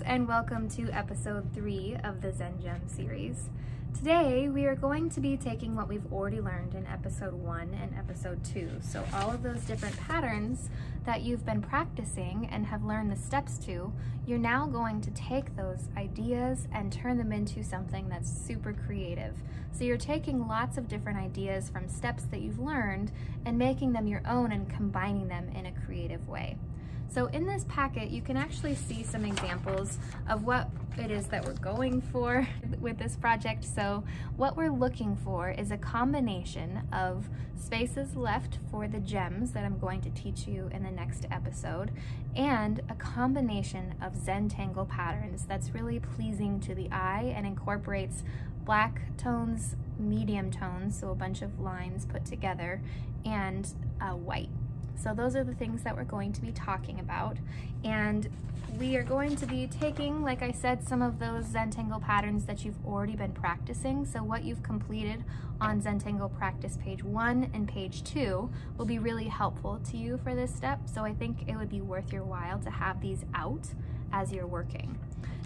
and welcome to episode 3 of the Zengem Series. Today we are going to be taking what we've already learned in episode 1 and episode 2. So all of those different patterns that you've been practicing and have learned the steps to, you're now going to take those ideas and turn them into something that's super creative. So you're taking lots of different ideas from steps that you've learned and making them your own and combining them in a creative way. So in this packet, you can actually see some examples of what it is that we're going for with this project. So what we're looking for is a combination of spaces left for the gems that I'm going to teach you in the next episode, and a combination of Zentangle patterns that's really pleasing to the eye and incorporates black tones, medium tones, so a bunch of lines put together, and white. So those are the things that we're going to be talking about, and we are going to be taking, like I said, some of those Zentangle patterns that you've already been practicing. So what you've completed on Zentangle practice page 1 and page 2 will be really helpful to you for this step. So I think it would be worth your while to have these out as you're working.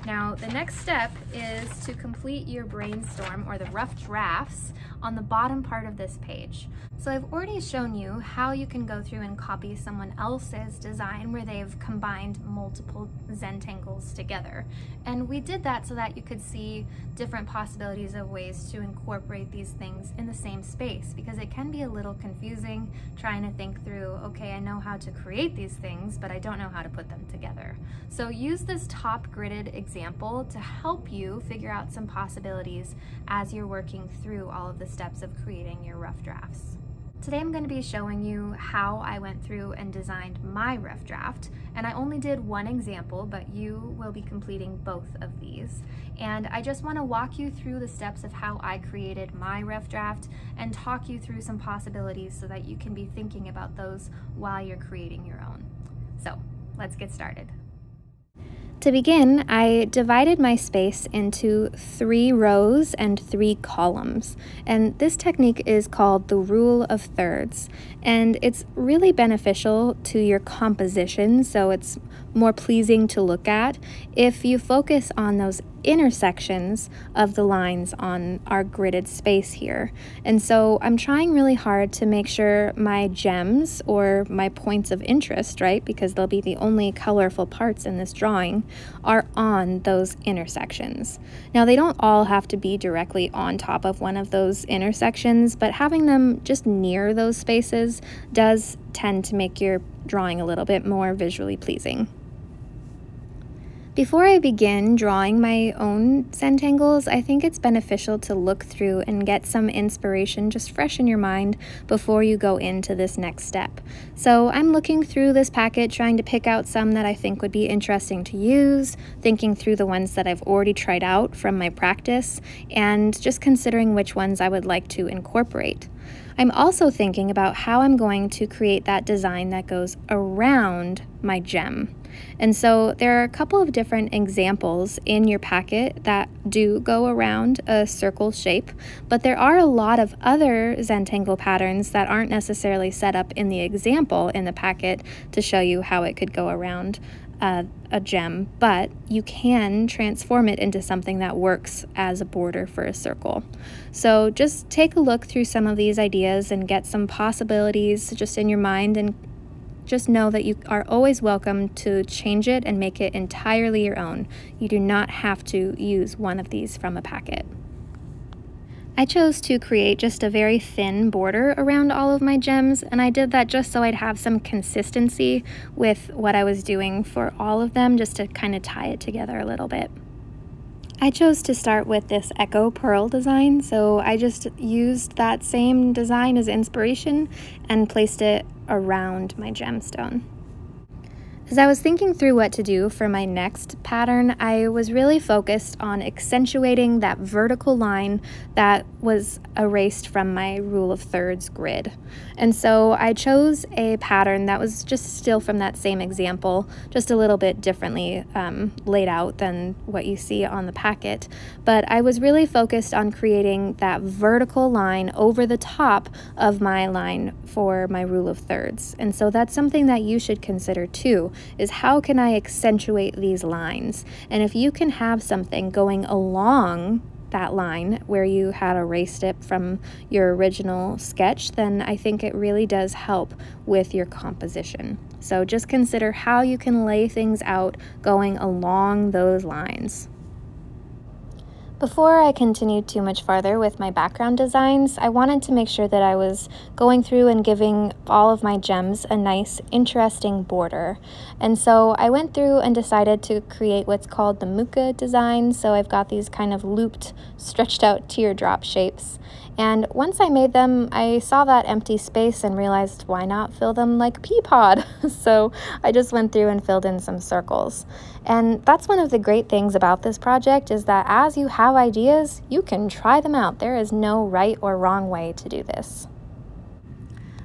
Now, the next step is to complete your brainstorm or the rough drafts on the bottom part of this page. So I've already shown you how you can go through and copy someone else's design where they've combined multiple Zentangles together. And we did that so that you could see different possibilities of ways to incorporate these things in the same space, because it can be a little confusing trying to think through, okay, I know how to create these things, but I don't know how to put them together. So use this top gridded example to help you figure out some possibilities as you're working through all of the steps of creating your rough drafts. Today I'm going to be showing you how I went through and designed my rough draft, and I only did one example, but you will be completing both of these. And I just want to walk you through the steps of how I created my rough draft and talk you through some possibilities so that you can be thinking about those while you're creating your own. So let's get started. To begin, I divided my space into 3 rows and 3 columns, and this technique is called the rule of thirds, and it's really beneficial to your composition, so it's more pleasing to look at if you focus on those intersections of the lines on our gridded space here. And so I'm trying really hard to make sure my gems, or my points of interest, right, because they'll be the only colorful parts in this drawing, are on those intersections. Now, they don't all have to be directly on top of one of those intersections, but having them just near those spaces does tend to make your drawing a little bit more visually pleasing. Before I begin drawing my own Zentangles, I think it's beneficial to look through and get some inspiration just fresh in your mind before you go into this next step. So I'm looking through this packet, trying to pick out some that I think would be interesting to use, thinking through the ones that I've already tried out from my practice, and just considering which ones I would like to incorporate. I'm also thinking about how I'm going to create that design that goes around my gem. And so there are a couple of different examples in your packet that do go around a circle shape, but there are a lot of other Zentangle patterns that aren't necessarily set up in the example in the packet to show you how it could go around a gem, but you can transform it into something that works as a border for a circle. So just take a look through some of these ideas and get some possibilities just in your mind, and just know that you are always welcome to change it and make it entirely your own. You do not have to use one of these from a packet. I chose to create just a very thin border around all of my gems, and I did that just so I'd have some consistency with what I was doing for all of them, just to kind of tie it together a little bit. I chose to start with this Echo Pearl design, so I just used that same design as inspiration and placed it around my gemstone. As I was thinking through what to do for my next pattern, I was really focused on accentuating that vertical line that was erased from my rule of thirds grid. And so I chose a pattern that was just still from that same example, just a little bit differently laid out than what you see on the packet. But I was really focused on creating that vertical line over the top of my line for my rule of thirds. And so that's something that you should consider too. is how can I accentuate these lines? And if you can have something going along that line where you had erased it from your original sketch, then I think it really does help with your composition. So just consider how you can lay things out going along those lines. Before I continued too much farther with my background designs, I wanted to make sure that I was going through and giving all of my gems a nice, interesting border. And so I went through and decided to create what's called the muka design. So I've got these kind of looped, stretched out teardrop shapes. And once I made them, I saw that empty space and realized why not fill them like a pea pod? So I just went through and filled in some circles. And that's one of the great things about this project, is that as you have ideas, you can try them out. There is no right or wrong way to do this.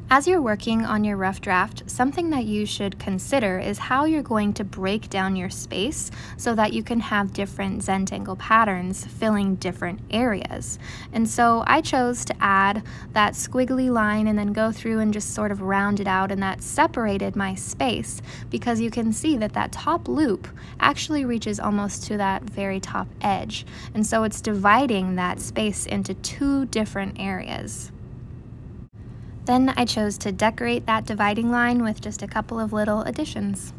As you're working on your rough draft, something that you should consider is how you're going to break down your space so that you can have different Zentangle patterns filling different areas. And so I chose to add that squiggly line and then go through and just sort of round it out, and that separated my space because you can see that that top loop actually reaches almost to that very top edge. And so it's dividing that space into two different areas. Then I chose to decorate that dividing line with just a couple of little additions.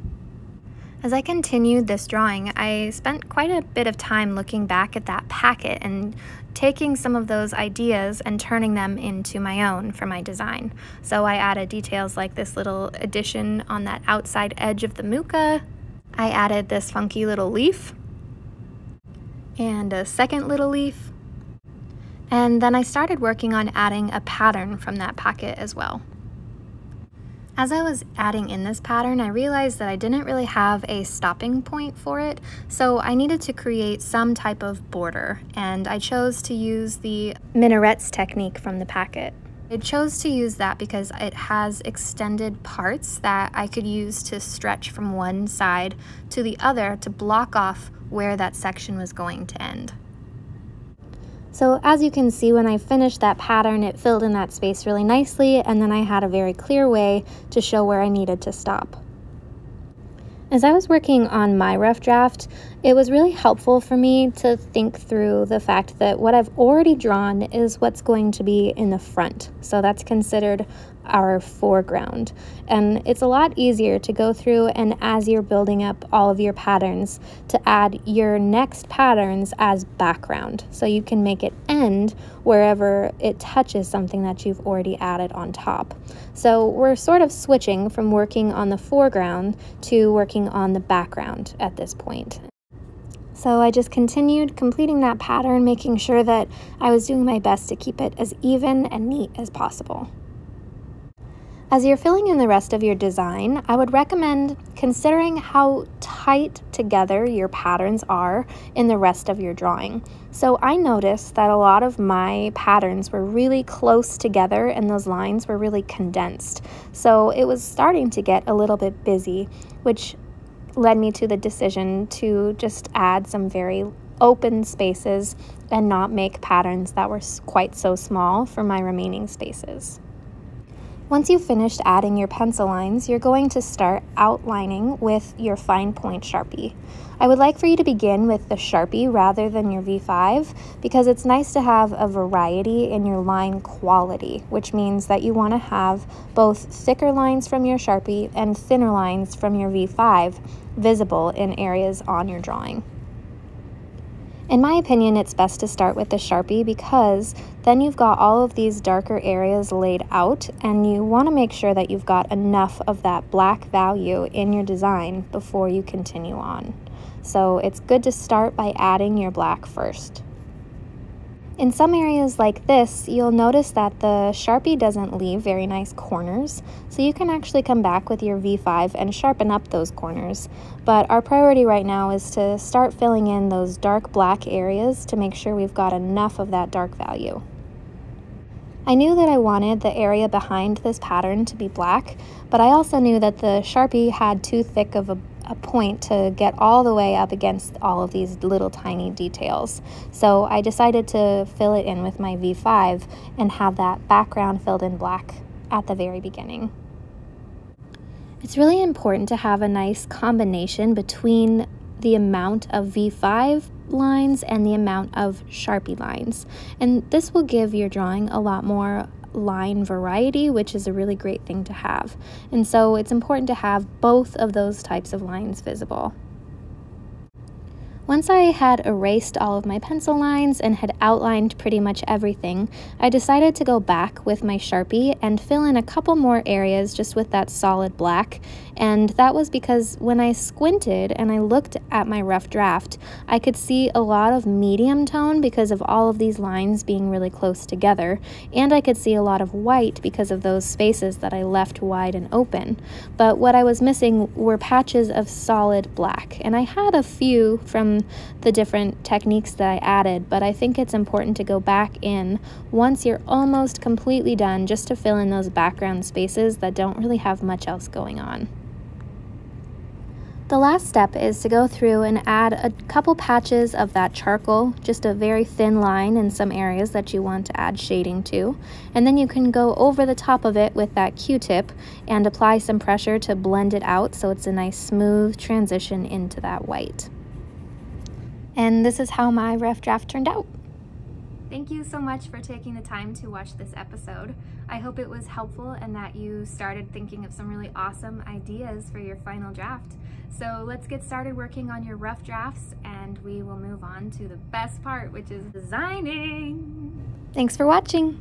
As I continued this drawing, I spent quite a bit of time looking back at that packet and taking some of those ideas and turning them into my own for my design. So I added details like this little addition on that outside edge of the muka. I added this funky little leaf and a second little leaf. And then I started working on adding a pattern from that packet as well. As I was adding in this pattern, I realized that I didn't really have a stopping point for it, so I needed to create some type of border, and I chose to use the minarets technique from the packet. I chose to use that because it has extended parts that I could use to stretch from one side to the other to block off where that section was going to end. So as you can see, when I finished that pattern, it filled in that space really nicely, and then I had a very clear way to show where I needed to stop. As I was working on my rough draft, it was really helpful for me to think through the fact that what I've already drawn is what's going to be in the front. So that's considered our foreground. And it's a lot easier to go through and as you're building up all of your patterns to add your next patterns as background. So you can make it end wherever it touches something that you've already added on top. So we're sort of switching from working on the foreground to working on the background at this point. So I just continued completing that pattern, making sure that I was doing my best to keep it as even and neat as possible. As you're filling in the rest of your design, I would recommend considering how tight together your patterns are in the rest of your drawing. So I noticed that a lot of my patterns were really close together and those lines were really condensed. So it was starting to get a little bit busy, which led me to the decision to just add some very open spaces and not make patterns that were quite so small for my remaining spaces. Once you've finished adding your pencil lines, you're going to start outlining with your fine point Sharpie. I would like for you to begin with the Sharpie rather than your V5 because it's nice to have a variety in your line quality, which means that you want to have both thicker lines from your Sharpie and thinner lines from your V5 visible in areas on your drawing. In my opinion, it's best to start with the Sharpie because then you've got all of these darker areas laid out and you want to make sure that you've got enough of that black value in your design before you continue on. So it's good to start by adding your black first. In some areas like this, you'll notice that the Sharpie doesn't leave very nice corners, so you can actually come back with your V5 and sharpen up those corners. But our priority right now is to start filling in those dark black areas to make sure we've got enough of that dark value. I knew that I wanted the area behind this pattern to be black, but I also knew that the Sharpie had too thick of a point to get all the way up against all of these little tiny details. So I decided to fill it in with my V5 and have that background filled in black at the very beginning. It's really important to have a nice combination between the amount of V5 lines and the amount of Sharpie lines. And this will give your drawing a lot more line variety, which is a really great thing to have. And so it's important to have both of those types of lines visible. Once I had erased all of my pencil lines and had outlined pretty much everything, I decided to go back with my Sharpie and fill in a couple more areas just with that solid black. And that was because when I squinted and I looked at my rough draft, I could see a lot of medium tone because of all of these lines being really close together, and I could see a lot of white because of those spaces that I left wide and open. But what I was missing were patches of solid black, and I had a few from the different techniques that I added, but I think it's important to go back in once you're almost completely done just to fill in those background spaces that don't really have much else going on. The last step is to go through and add a couple patches of that charcoal, just a very thin line in some areas that you want to add shading to, and then you can go over the top of it with that Q-tip and apply some pressure to blend it out so it's a nice smooth transition into that white. And this is how my rough draft turned out. Thank you so much for taking the time to watch this episode. I hope it was helpful and that you started thinking of some really awesome ideas for your final draft. So let's get started working on your rough drafts, and we will move on to the best part, which is designing. Thanks for watching.